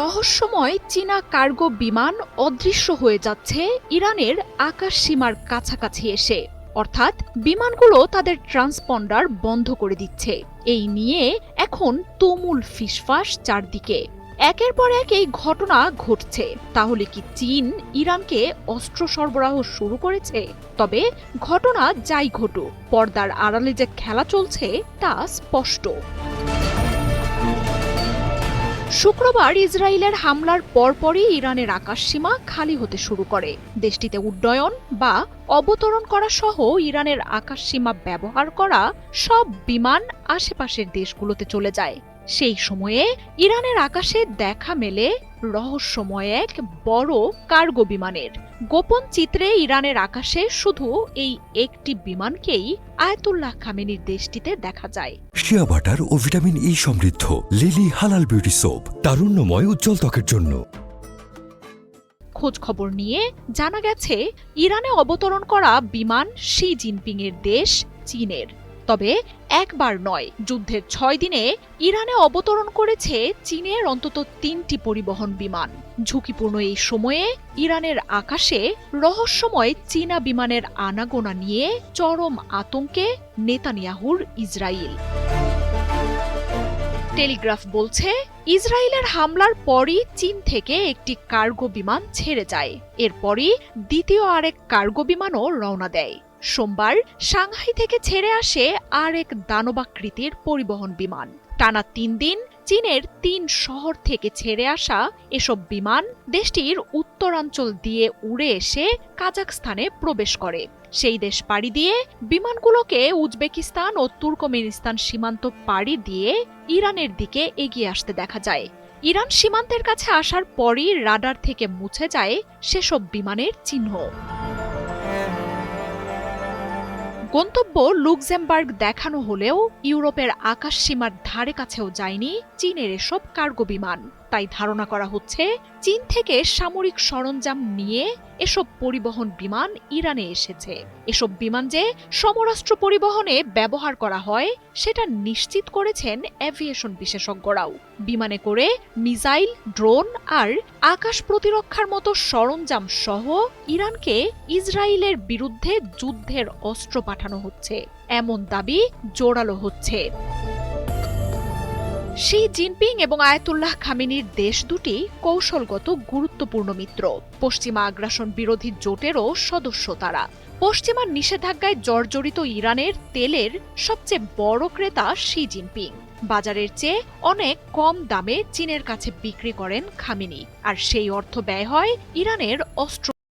রহস্যময় চীনা কার্গো বিমান অদৃশ্য হয়ে যাচ্ছে ইরানের আকাশ সীমার কাছাকাছি এসে, অর্থাৎ বিমানগুলো তাদের ট্রান্সপন্ডার বন্ধ করে দিচ্ছে। এই নিয়ে এখন তুমুল ফিসফাস চারদিকে। একের পর এক এই ঘটনা ঘটছে। তাহলে কি চীন ইরানকে অস্ত্র সরবরাহ শুরু করেছে? তবে ঘটনা যাই ঘটুক, পর্দার আড়ালে যে খেলা চলছে তা স্পষ্ট। শুক্রবার ইসরায়েলের হামলার পরপরই ইরানের আকাশসীমা খালি হতে শুরু করে। দেশটিতে উড্ডয়ন বা অবতরণ করা সহ ইরানের আকাশসীমা ব্যবহার করা সব বিমান আশেপাশের দেশগুলোতে চলে যায়। সেই সময়ে ইরানের আকাশে দেখা মেলে রহস্যময় এক বড় কার্গো বিমানের। গোপন চিত্রে ইরানের আকাশে শুধু এই একটি বিমানকেই আয়াতুল্লাহ খামেনির দেশটিতে দেখা যায়। শিয়া বাটার ও ভিটামিন ই সমৃদ্ধ লিলি হালাল বিউটি সোপ, তারুণ্যময় উজ্জ্বল ত্বকের জন্য। খোঁজ খবর নিয়ে জানা গেছে ইরানে অবতরণ করা বিমান শি জিনপিং এর দেশ চীনের। তবে একবার নয়, যুদ্ধের 6 দিনে ইরানে অবতরণ করেছে চীনের অন্তত 3টি পরিবহন বিমান। ঝুঁকিপূর্ণ এই সময়ে ইরানের আকাশে রহস্যময় চীনা বিমানের আনাগোনা নিয়ে চরম আতঙ্কে নেতানিয়াহুর ইসরায়েল। টেলিগ্রাফ বলছে, ইসরায়েলের হামলার পরই চীন থেকে একটি কার্গো বিমান ছেড়ে যায়। এরপরই দ্বিতীয় আরেক কার্গো বিমানও রওনা দেয়। সোমবার সাংহাই থেকে ছেড়ে আসে আর এক দানবাকৃতির পরিবহন বিমান। টানা 3 দিন চীনের 3 শহর থেকে ছেড়ে আসা এসব বিমান দেশটির উত্তরাঞ্চল দিয়ে উড়ে এসে কাজাখস্তানে প্রবেশ করে। সেই দেশ পাড়ি দিয়ে বিমানগুলোকে উজবেকিস্তান ও তুর্কমেনিস্তান সীমান্ত পাড়ি দিয়ে ইরানের দিকে এগিয়ে আসতে দেখা যায়। ইরান সীমান্তের কাছে আসার পরই রাডার থেকে মুছে যায় সেসব বিমানের চিহ্ন। গন্তব্য লুক্সেমবার্গ দেখানো হলেও ইউরোপের আকাশ সীমার ধারে কাছেও যায়নি চীনের এসব কার্গো বিমান। তাই ধারণা করা হচ্ছে চীন থেকে সামরিক সরঞ্জাম নিয়ে এসব পরিবহন বিমান ইরানে এসেছে। এসব বিমান যে সমরাস্ত্র পরিবহনে ব্যবহার করা হয় সেটা নিশ্চিত করেছেন এভিয়েশন বিশেষজ্ঞরাও। বিমানে করে মিসাইল, ড্রোন আর আকাশ প্রতিরক্ষার মতো সরঞ্জাম সহ ইরানকে ইসরায়েলের বিরুদ্ধে যুদ্ধের অস্ত্র পাঠানো হচ্ছে, এমন দাবি জোরালো হচ্ছে। শি জিনপিং এবং আয়াতুল্লাহ খামেনির দেশ দুটি কৌশলগত গুরুত্বপূর্ণ মিত্র। পশ্চিমা আগ্রাসন বিরোধী জোটেরও সদস্য তারা। পশ্চিমা নিষেধাজ্ঞায় জর্জরিত ইরানের তেলের সবচেয়ে বড় ক্রেতা শি জিনপিং। বাজারের চেয়ে অনেক কম দামে চীনের কাছে বিক্রি করেন খামেনি, আর সেই অর্থ ব্যয় হয় ইরানের অস্ত্র